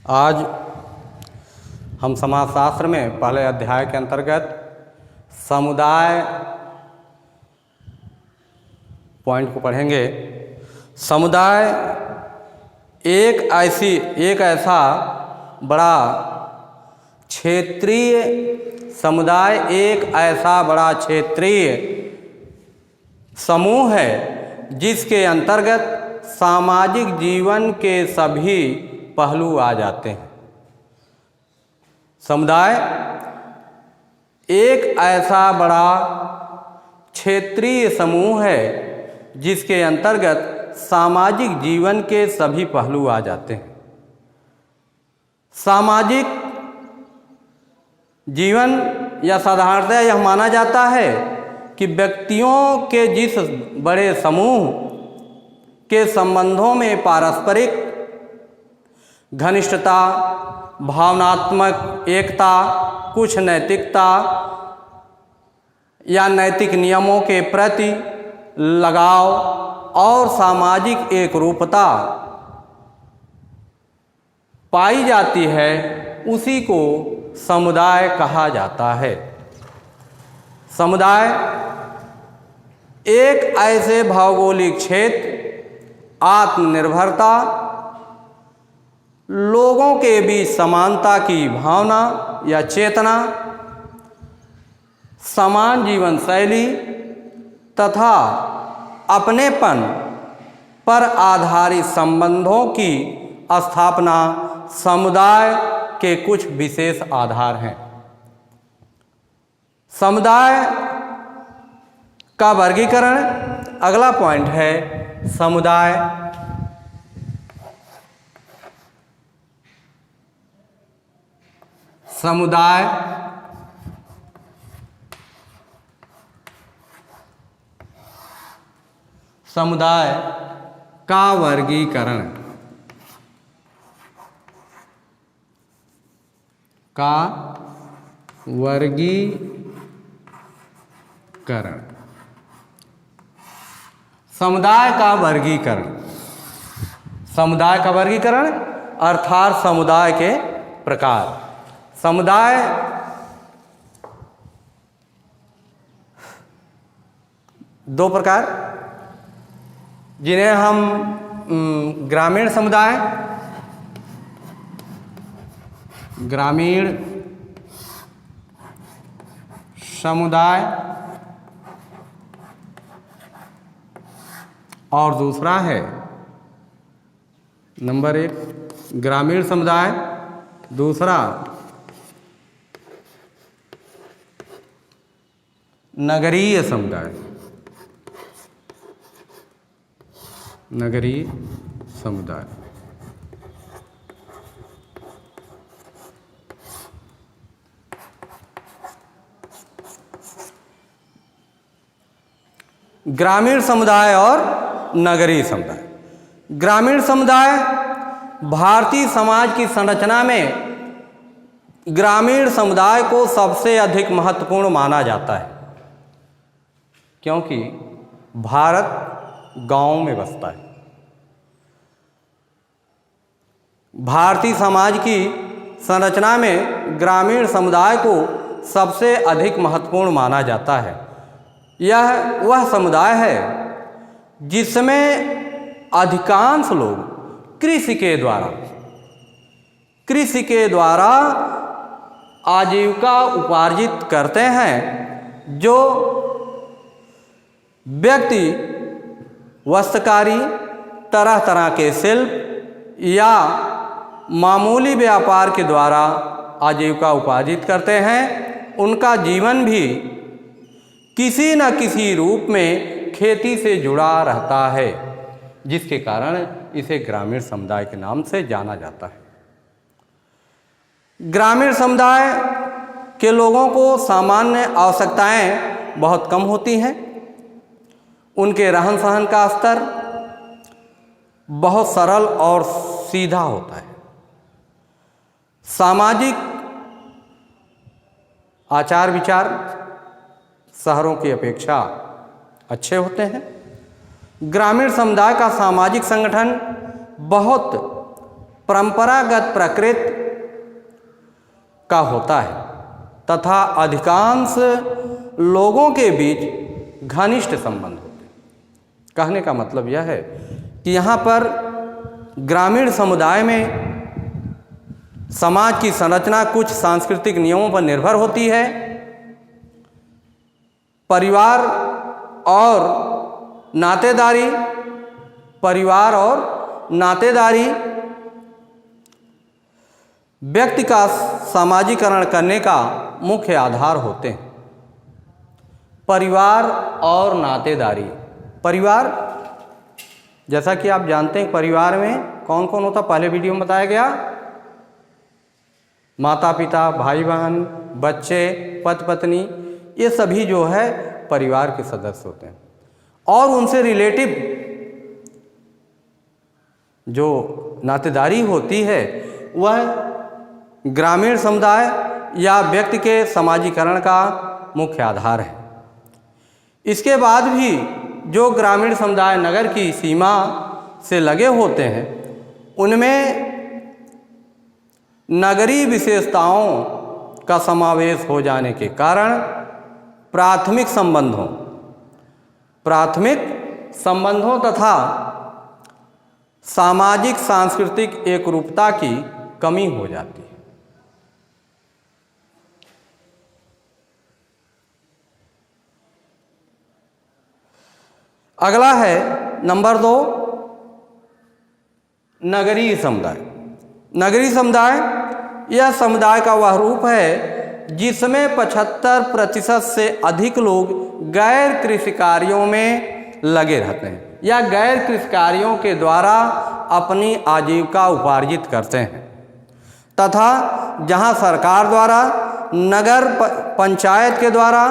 आज हम समाजशास्त्र में पहले अध्याय के अंतर्गत समुदाय पॉइंट को पढ़ेंगे। समुदाय एक ऐसा बड़ा क्षेत्रीय समुदाय एक ऐसा बड़ा क्षेत्रीय समूह है जिसके अंतर्गत सामाजिक जीवन के सभी पहलू आ जाते हैं। समुदाय एक ऐसा बड़ा क्षेत्रीय समूह है जिसके अंतर्गत सामाजिक जीवन के सभी पहलू आ जाते हैं। सामाजिक जीवन या साधारणतः यह माना जाता है कि व्यक्तियों के जिस बड़े समूह के संबंधों में पारस्परिक घनिष्ठता, भावनात्मक एकता, कुछ नैतिकता या नैतिक नियमों के प्रति लगाव और सामाजिक एकरूपता पाई जाती है, उसी को समुदाय कहा जाता है। समुदाय एक ऐसे भौगोलिक क्षेत्र, आत्मनिर्भरता, लोगों के बीच समानता की भावना या चेतना, समान जीवन शैली तथा अपनेपन पर आधारित संबंधों की स्थापना समुदाय के कुछ विशेष आधार हैं। समुदाय का वर्गीकरण अगला पॉइंट है। समुदाय का वर्गीकरण समुदाय का वर्गीकरण अर्थात समुदाय के प्रकार। समुदाय दो प्रकार, जिन्हें हम ग्रामीण समुदाय और दूसरा है नंबर 1 ग्रामीण समुदाय, दूसरा नगरीय समुदाय। ग्रामीण समुदाय और नगरीय समुदाय। ग्रामीण समुदाय भारतीय समाज की संरचना में ग्रामीण समुदाय को सबसे अधिक महत्वपूर्ण माना जाता है, क्योंकि भारत गांव में बसता है। भारतीय समाज की संरचना में ग्रामीण समुदाय को सबसे अधिक महत्वपूर्ण माना जाता है। यह वह समुदाय है जिसमें अधिकांश लोग कृषि के द्वारा आजीविका उपार्जित करते हैं। जो व्यक्ति वस्त्रकारी, तरह तरह के शिल्प या मामूली व्यापार के द्वारा आजीविका उपार्जित करते हैं, उनका जीवन भी किसी न किसी रूप में खेती से जुड़ा रहता है, जिसके कारण इसे ग्रामीण समुदाय के नाम से जाना जाता है। ग्रामीण समुदाय के लोगों को सामान्य आवश्यकताएं बहुत कम होती हैं। उनके रहन सहन का स्तर बहुत सरल और सीधा होता है। सामाजिक आचार विचार शहरों की अपेक्षा अच्छे होते हैं। ग्रामीण समुदाय का सामाजिक संगठन बहुत परंपरागत प्रकृति का होता है तथा अधिकांश लोगों के बीच घनिष्ठ संबंध होते हैं। कहने का मतलब यह है कि यहाँ पर ग्रामीण समुदाय में समाज की संरचना कुछ सांस्कृतिक नियमों पर निर्भर होती है। परिवार और नातेदारी व्यक्ति का सामाजिकरण करने का मुख्य आधार होते हैं। परिवार और नातेदारी। परिवार, जैसा कि आप जानते हैं, परिवार में कौन कौन होता, पहले वीडियो में बताया गया। माता पिता, भाई बहन, बच्चे, पति पत्नी, ये सभी जो है परिवार के सदस्य होते हैं। और उनसे रिलेटिव जो नातेदारी होती है वह ग्रामीण समुदाय या व्यक्ति के समाजीकरण का मुख्य आधार है। इसके बाद भी जो ग्रामीण समुदाय नगर की सीमा से लगे होते हैं उनमें नगरीय विशेषताओं का समावेश हो जाने के कारण प्राथमिक संबंधों तथा सामाजिक सांस्कृतिक एकरूपता की कमी हो जाती है। अगला है नंबर 2, नगरीय समुदाय। नगरीय समुदाय यह समुदाय का वह रूप है जिसमें 75% से अधिक लोग गैर कृषि कार्यों में लगे रहते हैं या गैर कृषि कार्यों के द्वारा अपनी आजीविका उपार्जित करते हैं तथा जहां सरकार द्वारा, नगर पंचायत के द्वारा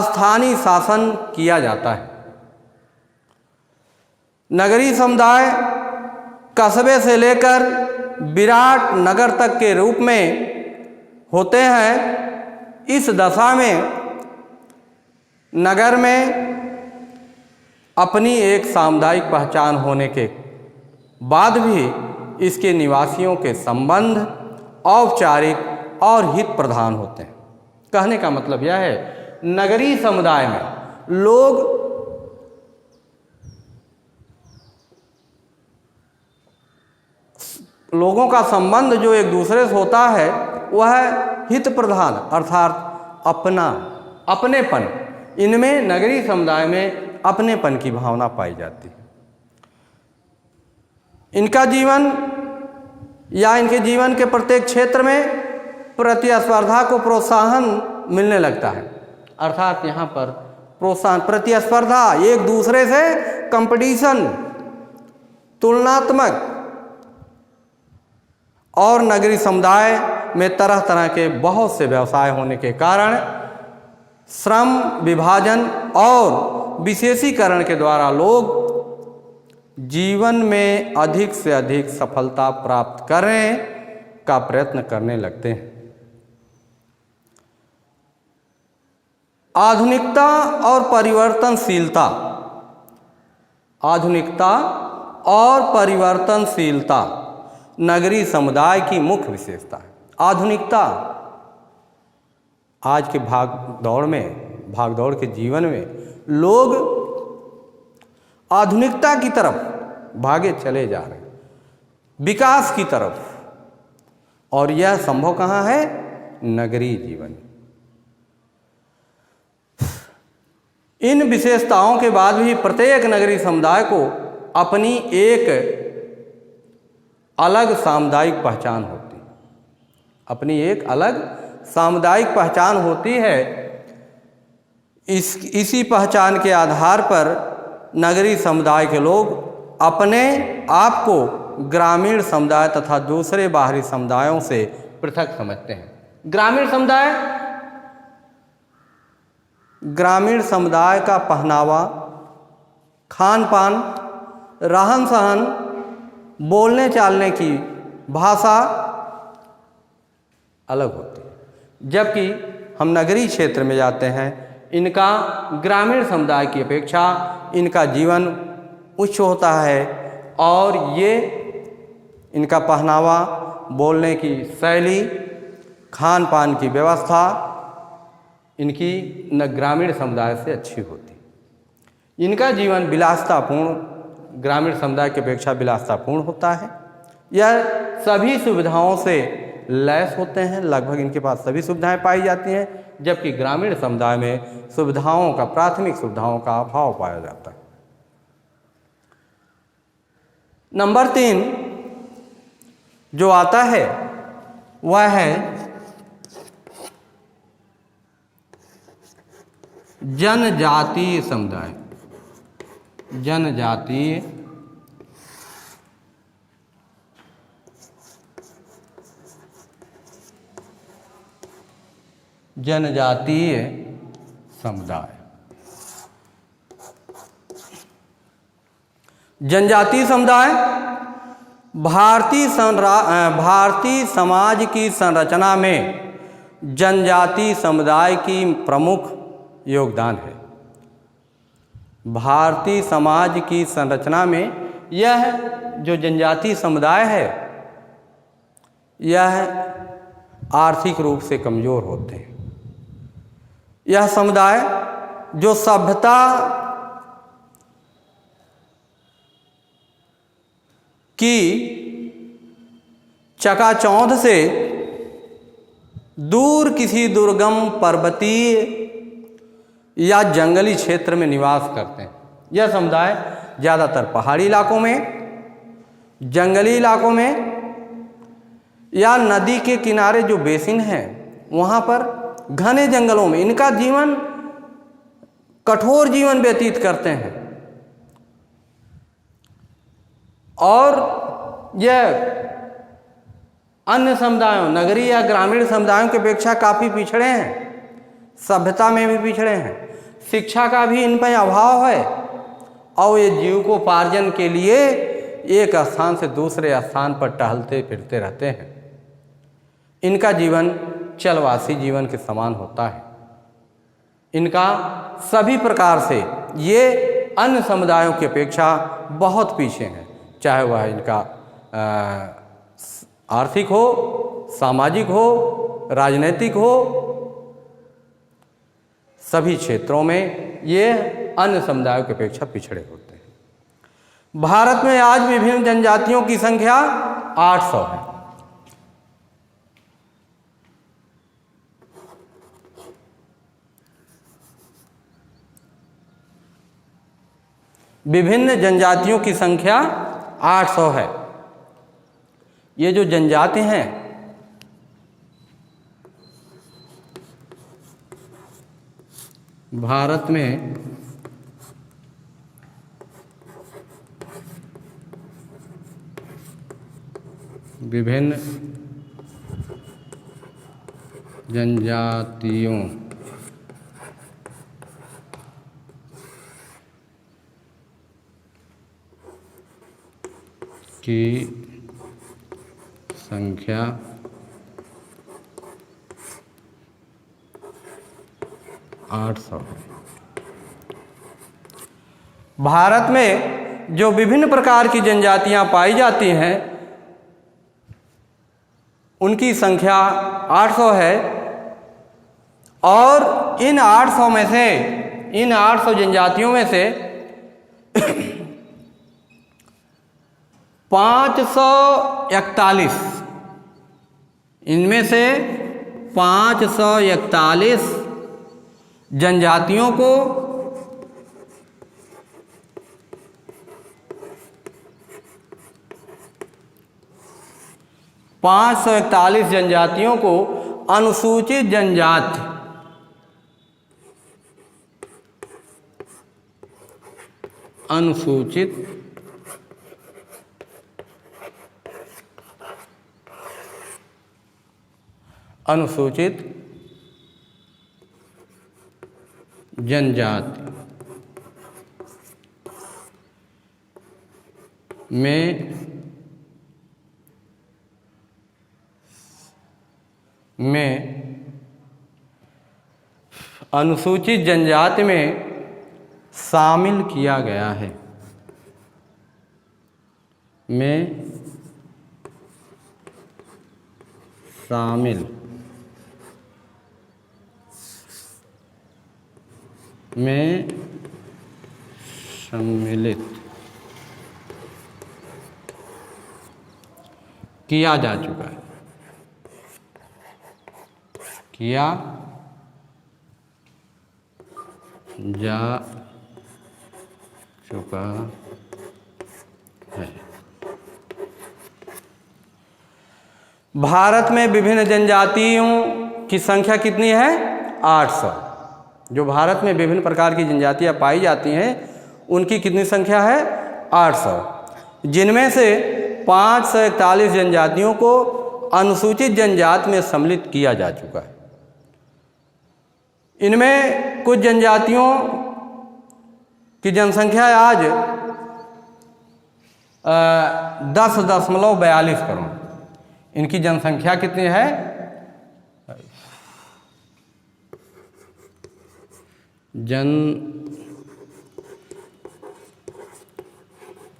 स्थानीय शासन किया जाता है। नगरीय समुदाय कस्बे से लेकर विराट नगर तक के रूप में होते हैं। इस दशा में नगर में अपनी एक सामुदायिक पहचान होने के बाद भी इसके निवासियों के संबंध औपचारिक और हित प्रधान होते हैं। कहने का मतलब यह है, नगरीय समुदाय में लोगों का संबंध जो एक दूसरे से होता है वह हित प्रधान अर्थात अपनेपन। इनमें नगरीय समुदाय में अपनेपन की भावना पाई जाती है। इनका जीवन या इनके जीवन के प्रत्येक क्षेत्र में प्रतिस्पर्धा को प्रोत्साहन मिलने लगता है। अर्थात यहाँ पर प्रोत्साहन, प्रतिस्पर्धा, एक दूसरे से कंपटीशन, तुलनात्मक। और नगरीय समुदाय में तरह तरह के बहुत से व्यवसाय होने के कारण श्रम विभाजन और विशेषीकरण के द्वारा लोग जीवन में अधिक से अधिक सफलता प्राप्त करने का प्रयत्न करने लगते हैं। आधुनिकता और परिवर्तनशीलता। आधुनिकता और परिवर्तनशीलता नगरीय समुदाय की मुख्य विशेषता है। आधुनिकता आज के भागदौड़ के जीवन में लोग आधुनिकता की तरफ भागे चले जा रहे हैं, विकास की तरफ। और यह संभव कहाँ है? नगरीय जीवन। इन विशेषताओं के बाद भी प्रत्येक नगरीय समुदाय को अपनी एक अलग सामुदायिक पहचान होती है। अपनी एक अलग सामुदायिक पहचान होती है। इसी पहचान के आधार पर नगरीय समुदाय के लोग अपने आप को ग्रामीण समुदाय तथा दूसरे बाहरी समुदायों से पृथक समझते हैं। ग्रामीण समुदाय का पहनावा, खान पान, रहन सहन, बोलने चालने की भाषा अलग होती है। जबकि हम नगरीय क्षेत्र में जाते हैं, इनका ग्रामीण समुदाय की अपेक्षा इनका जीवन उच्च होता है और ये इनका पहनावा, बोलने की शैली, खान पान की व्यवस्था इनकी न ग्रामीण समुदाय से अच्छी होती। इनका जीवन विलासितापूर्ण, ग्रामीण समुदाय की अपेक्षा विलासितापूर्ण होता है। यह सभी सुविधाओं से लैस होते हैं, लगभग इनके पास सभी सुविधाएं पाई जाती हैं, जबकि ग्रामीण समुदाय में सुविधाओं का, प्राथमिक सुविधाओं का अभाव पाया जाता है। नंबर 3 जो आता है वह है जनजातीय समुदाय। जनजातीय समुदाय। जनजातीय समुदाय भारतीय समाज की संरचना में जनजातीय समुदाय की प्रमुख योगदान है। भारतीय समाज की संरचना में यह जो जनजातीय समुदाय है, यह आर्थिक रूप से कमज़ोर होते हैं। यह समुदाय जो सभ्यता की चकाचौंध से दूर किसी दुर्गम पर्वतीय या जंगली क्षेत्र में निवास करते हैं। यह समुदाय ज़्यादातर पहाड़ी इलाकों में, जंगली इलाकों में या नदी के किनारे जो बेसिन हैं वहाँ पर घने जंगलों में इनका जीवन, कठोर जीवन व्यतीत करते हैं। और यह अन्य समुदायों, नगरीय या ग्रामीण समुदायों की अपेक्षा काफ़ी पिछड़े हैं, सभ्यता में भी पिछड़े हैं, शिक्षा का भी इन पर अभाव है, और ये जीविकोपार्जन के लिए एक स्थान से दूसरे स्थान पर टहलते फिरते रहते हैं। इनका जीवन चलवासी जीवन के समान होता है। इनका सभी प्रकार से ये अन्य समुदायों की अपेक्षा बहुत पीछे हैं, चाहे वह इनका आर्थिक हो, सामाजिक हो, राजनैतिक हो, सभी क्षेत्रों में ये अन्य समुदायों की अपेक्षा पिछड़े होते हैं। भारत में आज विभिन्न जनजातियों की संख्या 800 है। विभिन्न जनजातियों की संख्या 800 है। ये जो जनजाति हैं भारत में विभिन्न जनजातियों की संख्या 800। भारत में जो विभिन्न प्रकार की जनजातियां पाई जाती हैं उनकी संख्या 800 है। और इन 800 में से, इन 800 जनजातियों में से 541, इनमें से 541 जनजातियों को जनजातियों को अनुसूचित जनजाति अनुसूचित जनजाति में अनुसूचित जनजाति में शामिल किया गया है, में शामिल में सम्मिलित किया जा चुका है, किया जा चुका है। भारत में विभिन्न जनजातियों की संख्या कितनी है? 800। जो भारत में विभिन्न प्रकार की जनजातियां पाई जाती हैं उनकी कितनी संख्या है? 800, जिनमें से 541 जनजातियों को अनुसूचित जनजाति में सम्मिलित किया जा चुका है। इनमें कुछ जनजातियों की जनसंख्या आज 10.42 करोड़। इनकी जनसंख्या कितनी है?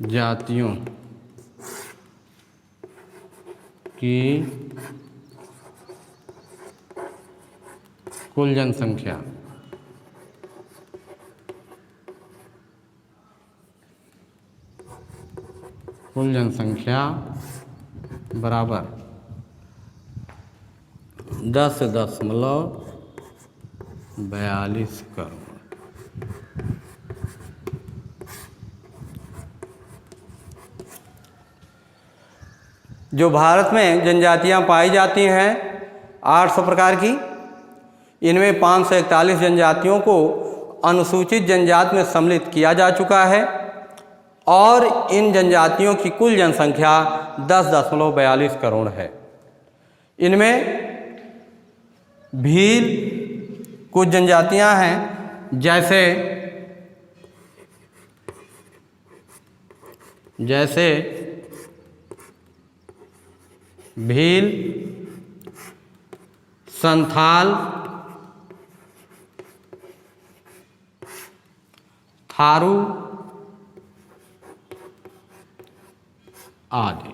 जनजातियों की कुल जनसंख्या बराबर 10.42 करोड़। जो भारत में जनजातियां पाई जाती हैं 800 प्रकार की, इनमें 541 जनजातियों को अनुसूचित जनजाति में सम्मिलित किया जा चुका है और इन जनजातियों की कुल जनसंख्या 10.42 करोड़ है। इनमें भील कुछ जनजातियां हैं, जैसे भील, संथाल, थारू आदि।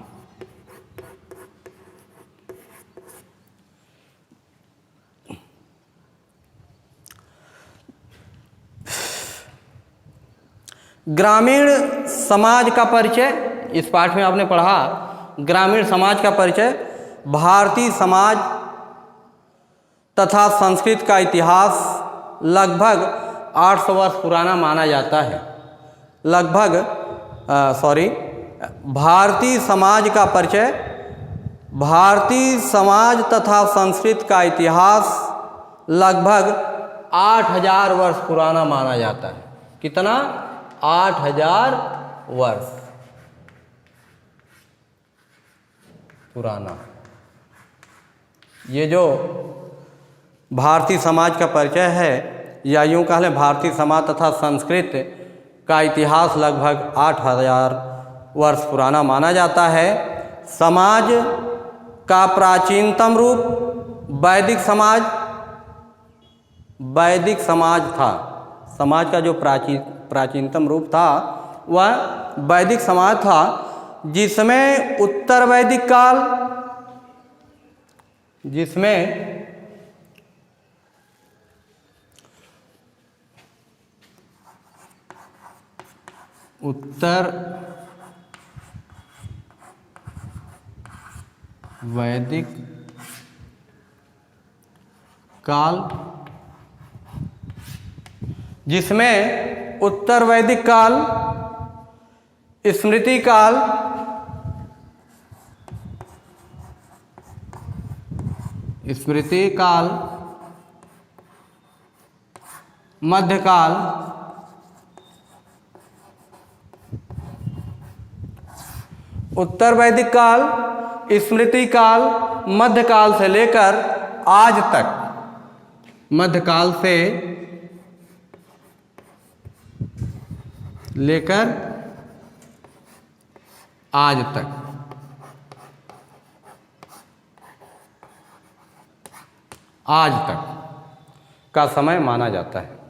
ग्रामीण समाज का परिचय, इस पाठ में आपने पढ़ा ग्रामीण समाज का परिचय। भारतीय समाज तथा संस्कृति का इतिहास लगभग 800 वर्ष पुराना माना जाता है। भारतीय समाज का परिचय। भारतीय समाज तथा संस्कृति का इतिहास लगभग 8000 वर्ष पुराना माना जाता है। कितना? 8000 वर्ष पुराना। ये जो भारतीय समाज का परिचय है, या यूँ कह लें भारतीय समाज तथा संस्कृति का इतिहास लगभग 8000 वर्ष पुराना माना जाता है। समाज का प्राचीनतम रूप वैदिक समाज था। समाज का जो प्राचीनतम रूप था वह वैदिक समाज था, जिसमें उत्तर वैदिक काल, जिसमें उत्तर वैदिक काल, स्मृति काल, मध्यकाल, उत्तर वैदिक काल, स्मृति काल, मध्यकाल से लेकर आज तक, मध्यकाल से लेकर आज तक का समय माना जाता है।